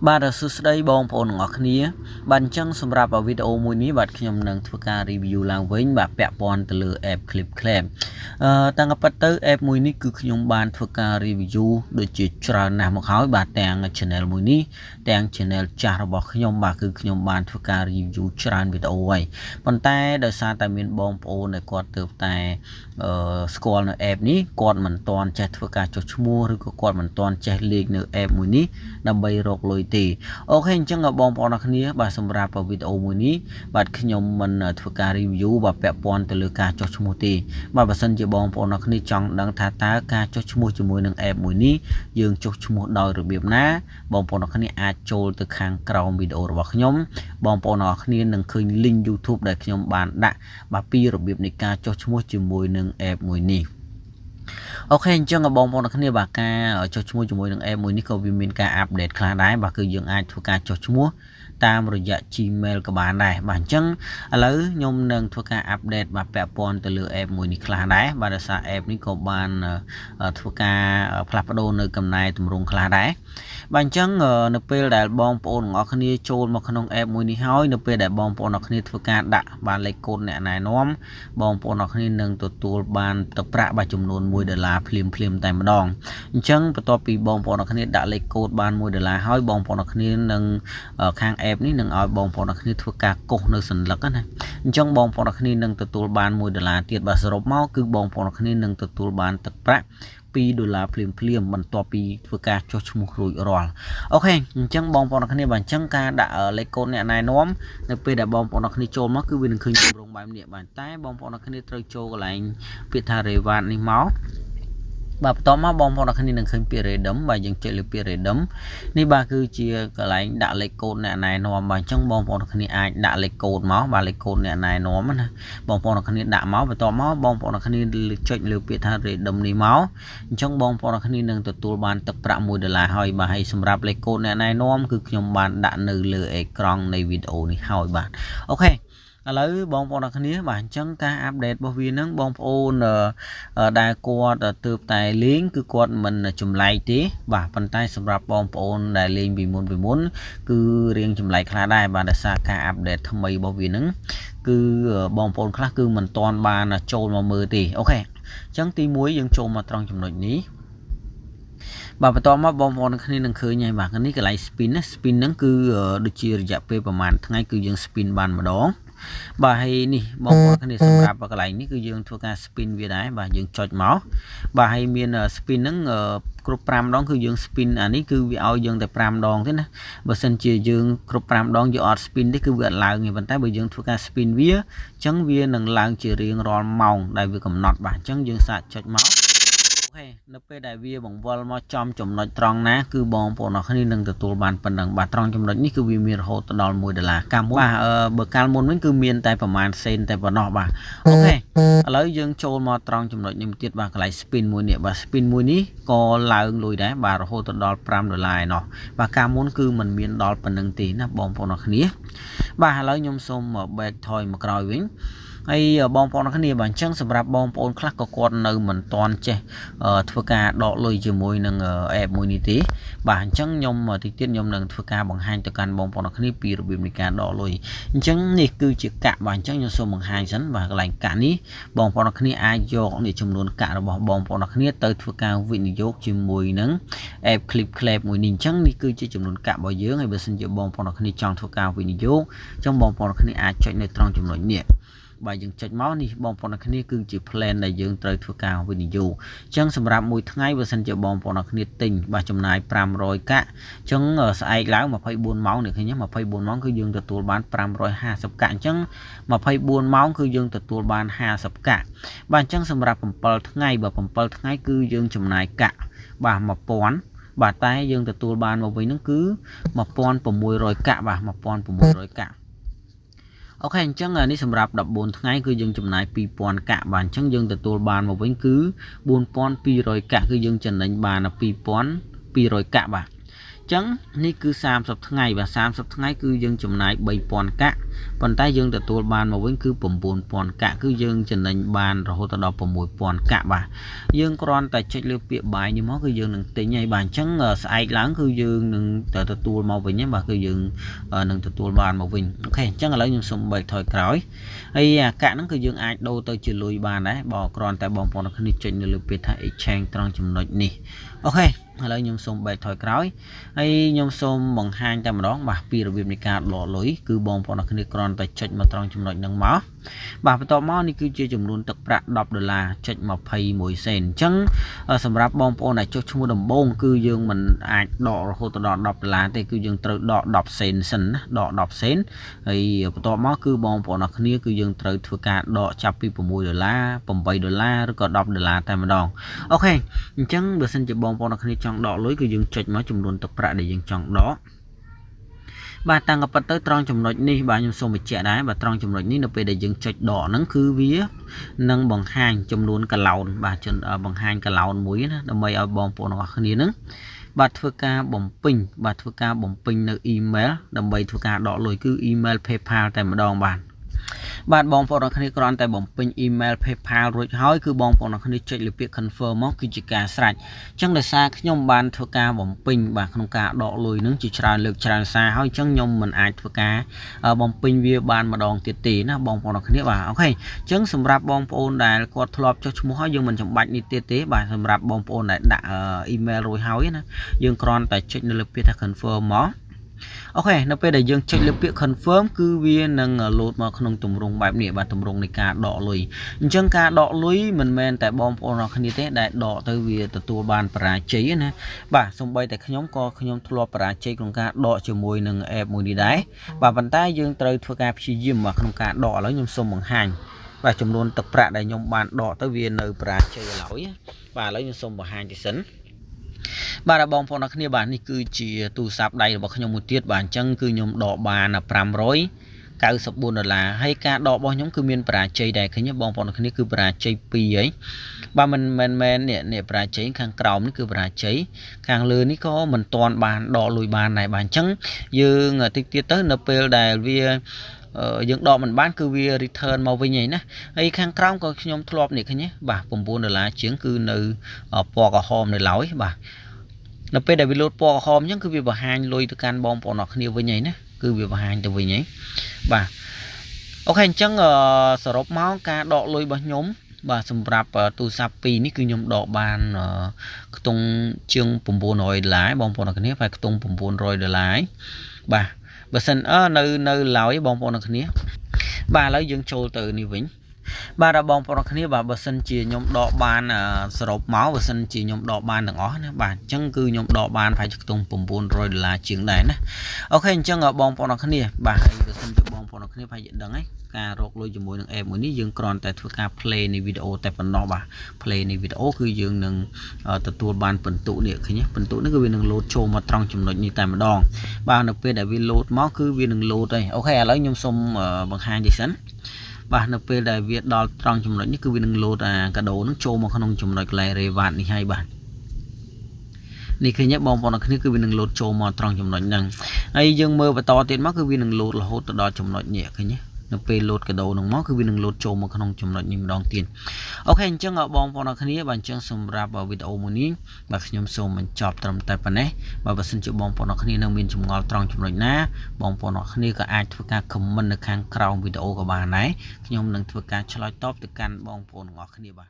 បាទសួស្តីបងប្អូនទាំងអស់គ្នាបាទអញ្ចឹងសម្រាប់វីដេអូមួយនេះបាទខ្ញុំនឹងធ្វើការ review ឡើងវិញបាទពាក់ព័ន្ធទៅលើ app ClipClaps តាំងពីទៅ app មួយនេះគឺខ្ញុំបានធ្វើការ review ដូចជាច្រើនណាស់មកហើយបាទទាំង channel មួយនេះទាំង channel ចាស់របស់ខ្ញុំបាទគឺខ្ញុំបានធ្វើការ review ច្រើនវីដេអូហើយប៉ុន្តែដោយសារតែមានបងប្អូនដែលគាត់ទើបតែស្គាល់នៅ app នេះគាត់មិនទាន់ចេះធ្វើការចុះឈ្មោះឬក៏គាត់មិនទាន់ចេះលេខនៅ app មួយនេះដើម្បីរកលុយទេអូខេអញ្ចឹងបងប្អូនអរគ្នាបាទសម្រាប់វីដេអូមួយនេះបាទខ្ញុំមិនធ្វើការ review បាទពាក់ព័ន្ធទៅលើការចុះឈ្មោះទេបាទបើសិនជាបងប្អូនអរគ្នាចង់ដឹងថាតើការចុះឈ្មោះជាមួយនឹង app មួយនេះយើងចុះឈ្មោះដោយរបៀបណាបងប្អូនអរគ្នាអាចចូលទៅខាងក្រោមវីដេអូរបស់ខ្ញុំបងប្អូនអរគ្នានឹងឃើញ link YouTube ដែលខ្ញុំបានដាក់បាទពីរបៀបនៃការចុះឈ្មោះជាមួយនឹង app មួយនេះអូខេអញ្ចឹងបងប្អូនគ្នាបាទការចុះឈ្មោះជាមួយនឹង app មួយនេះក៏វាមានការ update ខ្លះដែរបាទគឺយើងអាចធ្វើការចុះឈ្មោះតាមរយៈ Gmail ក៏បានដែរបាទអញ្ចឹងឥឡូវខ្ញុំនឹងធ្វើការ update បាទពាក់ព័ន្ធទៅលើ app មួយនេះខ្លះដែរបាទដោយសារ app នេះក៏បានធ្វើការផ្លាស់ប្ដូរនៅកំណែទម្រង់ខ្លះដែរបាទអញ្ចឹងនៅពេលដែលបងប្អូនទាំងអស់គ្នាចូលមកក្នុង app មួយនេះហើយនៅពេលដែលបងប្អូនទាំងអស់គ្នាធ្វើការដាក់បានលេខកូដអ្នកណែនាំបងប្អូនទាំងអស់គ្នានឹងទទួលបានទឹកប្រាក់បាទចំនួន$1ភ្លាមតែម្ដងអញ្ចឹងបន្ទាប់ពីបងប្អូនទាំងអស់គ្នាដាក់លេខកូដបាន$1ហើយបងប្អូនទាំងអស់គ្នានឹងខាង app នេះនឹងឲ្យបងប្អូនទាំងអស់គ្នាធ្វើការកុសនៅសញ្ញាណាអញ្ចឹងបងប្អូនទាំងអស់គ្នានឹងទទួលបាន$1ទៀតបាទសរុបមកគឺបងប្អូនទាំងអស់គ្នានឹងទទួលបានទឹកប្រាក់$2ភ្លាមបន្ទាប់ពីធ្វើការចុះឈ្មោះរួចរាល់អូខេអញ្ចឹងបងប្អូនទាំងអស់គ្នាបាទអញ្ចឹងការដាក់លេខកូដអ្នកណែនាំនៅពេលដែលបងប្អូនទាំងអស់គ្នាចូលមកគឺវានឹងឃើញទម្រង់បែបនេះបាទតែបងប្អូនទាំងអស់គ្នាត្រូវចូលកន្លែងពាក្យថា Reward នេះមកបាទបន្តមកបងប្អូនអរគ្នានឹងឃើញពាក្យ Redeem បាទយើងចុចលើពាក្យ Redeem នេះបាទគឺជាកន្លែងដាក់លេខកូដអ្នកណែនាំបាទអញ្ចឹងបងប្អូនអរគ្នាអាចដាក់លេខកូដមកបាទលេខកូដអ្នកណែនាំណាបងប្អូនអរគ្នាដាក់មកបន្តមកបងប្អូនអរគ្នាចុចលើពាក្យថា Redeem នេះមកអញ្ចឹងបងប្អូនអរគ្នានឹងទទួលបានទឹកប្រាក់$1ហើយបាទហើយសម្រាប់លេខកូដអ្នកណែនាំគឺខ្ញុំបានដាក់នៅលើអេក្រង់នៃវីដេអូនេះហើយបាទអូខេឥឡូវបងប្អូនអរគ្នាបាទអញ្ចឹងការអាប់ដេតរបស់វានឹងបងប្អូនដែលគាត់ទើបតែលេងគឺគាត់មិនចម្លែកទេបាទប៉ុន្តែសម្រាប់បងប្អូនដែលលេងពីមុនគឺរៀងចម្លែកខ្លះដែរបាទដោយសារការអាប់ដេតថ្មីរបស់វានឹងគឺបងប្អូនខ្លះគឺមិនទាន់បានចូលមកមើលទេអូខេអញ្ចឹងទី1យើងចូលមកត្រង់ចំណុចនេះបាទបន្តមកបងប្អូនគ្នានឹងឃើញហើយបាទនេះកន្លែង spin ណា spin ហ្នឹងគឺដូចជារយៈពេលប្រហែលថ្ងៃគឺយើង spin បានម្ដងបាទហើយនេះបងប្អូនគ្នាសម្រាប់កន្លែងនេះគឺយើងធ្វើការ spin វាដែរបាទយើងចុចមកបាទហើយមាន spin ហ្នឹងគ្រប់5ដងគឺយើង spin អានេះគឺវាឲ្យយើងតែ5ដងទេណាបើសិនជាយើងគ្រប់5ដងយើងអត់ spin ទេគឺវាអត់ឡើងទេប៉ុន្តែបើយើងធ្វើការ spin វាអញ្ចឹងវានឹងឡើងជារៀងរាល់ម៉ោងដែលវាកំណត់បាទអញ្ចឹងយើងសាកចុចមកអូខេនៅពេលដែលវាបង្វិលមកចំចំណុចត្រង់ណាគឺបងប្អូនអរគ្នានឹងទទួលបានប៉ុណ្ណឹងបាទត្រង់ចំណុចនេះគឺវាមានរហូតដល់$1កាលមុនបាទបើកាលមុនវិញគឺមានតែប្រហែលសេនតែប៉ុណ្ណោះបាទអូខេឥឡូវយើងចូលមកត្រង់ចំណុចនេះទៀតបាទកន្លែង spin មួយនេះបាទ spin មួយនេះក៏ឡើងលុយដែរបាទរហូតដល់$5ឯណោះបាទកាលមុនគឺมันមានដល់ប៉ុណ្ណឹងទេណាបងប្អូនអរគ្នាបាទឥឡូវខ្ញុំសូម back ថយមកក្រោយវិញហើយបងប្អូនគ្នាបាទអញ្ចឹងសម្រាប់បងប្អូនខ្លះក៏គាត់នៅមិនទាន់ចេះធ្វើការដកលុយជាមួយនឹង app មួយនេះទេបាទអញ្ចឹងខ្ញុំតិចទៀតខ្ញុំនឹងធ្វើការបង្ហាញទៅកាន់បងប្អូនគ្នាពីរបៀបនៃការដកលុយអញ្ចឹងនេះគឺជាកាក់បាទអញ្ចឹងខ្ញុំសូមបង្ហាញសិនបាទកន្លែងកាក់នេះបងប្អូនគ្នាអាចយកនេះចំនួនកាក់របស់បងប្អូនគ្នាទៅធ្វើការវិនិយោគជាមួយនឹង app ClipClaps មួយនេះអញ្ចឹងនេះគឺជាចំនួនកាក់របស់យើងហើយបើសិនជាបងប្អូនគ្នាចង់ធ្វើការវិនិយោគអញ្ចឹងបងប្អូនគ្នាអាចចុចនៅត្រង់ចំណុចនេះបាទយើងចុចមកនេះបងប្អូនគ្នាគឺជា plan ដែលយើងត្រូវធ្វើការវិនិយោគអញ្ចឹងសម្រាប់មួយថ្ងៃបើសិនជាបងប្អូនគ្នាទិញបាទចំណាយ500កាក់អញ្ចឹងស្អែកឡើង24ម៉ោងនេះឃើញទេ24ម៉ោងគឺយើងទទួលបាន550កាក់អញ្ចឹង24ម៉ោងគឺយើងទទួលបាន50កាក់បាទអញ្ចឹងសម្រាប់7ថ្ងៃបើ7ថ្ងៃគឺយើងចំណាយកាក់បាទ1000បាទតែយើងទទួលបានមកវិញហ្នឹងគឺ1600កាក់បាទ1600កាក់អូខេអញ្ចឹងនេះសម្រាប់14ថ្ងៃគឺយើងចំណាយ2000កាក់បាទអញ្ចឹងយើងទទួលបានមកវិញគឺ4200កាក់គឺយើងចំណេញបាន2200កាក់បាទអ chẳng ní cứ 30 ngày và 30 ngày cứ dương chùm này 3,000 cả còn tay dương tụi bàn mà vẫn cứ 4,000 cả cứ dương trình đánh bàn rồi tao đọc 1,000 cả bà dương còn tại check lưu bịa bài như mó cứ dương đừng tính nhảy bàn chẳng sai láng cứ dương đừng tụi màu vinh nhé bà cứ dương đừng tụi bàn màu vinh ok chắc là lấy những sông bày thời cõi ấy cả nó cứ dương ai đâu tới chỉ lùi bàn đấy bỏ còn tại bóng nó khi check lưu bịa thay trang trong chùm nói nè ok lấy nhung sông bày thời cõi hay nhung sông bằng hai trăm mà đó bà pi rồi việc cả đỏ lối cứ bong bọn nó khi còn tại check mà trong chùm nói nâng máu bà phải to máuนี่คือ chùm luôn tập rạ $10 check mà pay 1 cent chẳngสำหรับบองbọn này cho chung đầm bông cứ dương mình ai đỏ rồi tao đỏ $10 thì cứ dương từ đỏ 10 cent sân đỏ 10 cent thì to máu cứ bong bọn nó khi cứ dương từ thừa cả đỏ chắp pi $6 $7 rồi còn $10 tại mà đòn ok chẳng bữa sinh cho bong bọn nó khi chọn đỏ lối cứ dương check mà chùm luôn tập rạ để dương chọn đó bà tăng gặp tới trong chùm nội ní bà nhung xông bị trẻ đá bà trong chùm nội ní nó về để dừng chạch đỏ nắng cứ vía nâng bằng hàng chùm luôn cả lầu bà chân bằng hàng cả lầu muối đó đâm mây ở bong phố nó khăn đi nắng bà thưa ca bồng pin nơi email đâm mây thưa ca đỏ lồi cứ email PayPal tại một đòn bàn bạn bong phố nó khăn đi còn tại bồng pin email PayPal rồi hỏi cứ bong phố nó khăn đi check liệu việc confirm móc cứ chỉ cả sạch chẳng là xa nhom bàn thưa ca bồng pin bà không cả đỏ lồi nắng chỉ tràn lực tràn xa hỏi chẳng nhom mình ai thưa ca bong pin vía bàn mà đòn tiệt tì nó bong phố nó khăn đi bà ok chẳng sầm rạp bong phố này có thọp cho chúng hỏi dương mình chẳng bạch đi tiệt tế bà sầm rạp bong phố này đã email rồi hỏi nè dương còn tại check liệu việc confirm móc ok nó bây giờ dương check liệu việc confirm cứ viên nâng lột mà không tùng rung bài nè bà tùng rung này cả đỏ lùi chân cả đỏ lùi mình men tại bom phô nó không như thế đại đỏ tới vì tụi bàn para cháy nè bà xong bay tại nhóm co nhóm thua para cháy còn cả đỏ chiều mùi nâng ép mùi đi đáy bà bàn tay dương tới thua cả chi diêm mà không cả đỏ lấy nhóm xong bằng hành và chùm luôn tập ra đại nhóm bàn đỏ tới vì nơi para cháy lỗi bà lấy nhóm xong bằng hành thì sấn bà đã bong phô nó kia bạn thì cứ chỉ tù sạp đây và không một tiết bản chân cứ nhóm đỏ bà là $500 cao sập $4 hay cả đỏ bao nhóm cứ miền pra chơi đây khi nhớ bong phô nó kia cứ pra chơi pi ấy bà mình nè pra chơi khang còng nó cứ pra chơi khang lừa ní có mình toàn bàn đỏ lùi bàn này bàn chân dương tiết tới npl đài vì dựng đỏ mình bán cứ vì return màu với nhảy nè ấy khang còng có nhóm thọp này khi nhé bà $4 chiến cứ nơi po cả hôm này lối bà nó bây giờ bị lột po hôm nhá cứ vì bà hàng lôi từ can bom po nọ kia với nhảy nè cứ vì bà hàng từ với nhảy bà ok chẳng sờ máu ca đọ lôi bà nhóm bà sầm rạp tu sạp pi ní cứ nhóm đọ bàn tung chương $9 lái bom po nọ kia phải tung $9 lái bà sân nơi lối bom po nọ kia bà lấy dương trôi từ ní vĩnh bà đã bong phô kia bà sân chỉ nhóm đỏ bàn sợp máu và sân chỉ nhóm đỏ bàn đằng ó nè bà chân cứ nhóm đỏ bàn phải chụp tung $4 chuyện này nè ok chân ở bong phô kia bà sân từ bong phô kia phải dẫn đằng ấy ca rốt lôi cho mỗi đằng em mỗi ní dương còn tại thuộc ca play này video tại phần nó bà play này video cứ dương đằng từ tua bàn phần tụ địa khi nhé phần tụ nó cứ viên đằng load show mà trong chùm nội như tại mà đòn bà nó về để viên load máu cứ viên đằng load đây ok lấy nhóm xôm bằng hai gì sẵn bà nó về đại việt đo trong chùm nội như cứ viên lột cả đồ nó trâu mà không chùm nội lại rề vạn đi hai bạn đi khi nhắc bom bọn nó cứ viên lột trâu mà trong chùm nội năng ai dương mơ và to tiền mắc cứ viên lột là hốt đó chùm nội nhẹ khi nhé nó về lột cái đồ nó mắc cứ viên lột trâu mà không chùm nội nhưng đòn tiền ok chân ở bom bọn nó khi bạn chân xung ra vào video một ní và nhóm xung mình chọc tầm tay phần này và xin chịu bom bọn nó khi năng miên chùm ngọt trong chùm nội ná bom bọn nó khi có ai thuộc ca comment được khang crown video của bà này nhóm nâng thuộc ca cho like top từ căn bom bọn ngọt khi bạn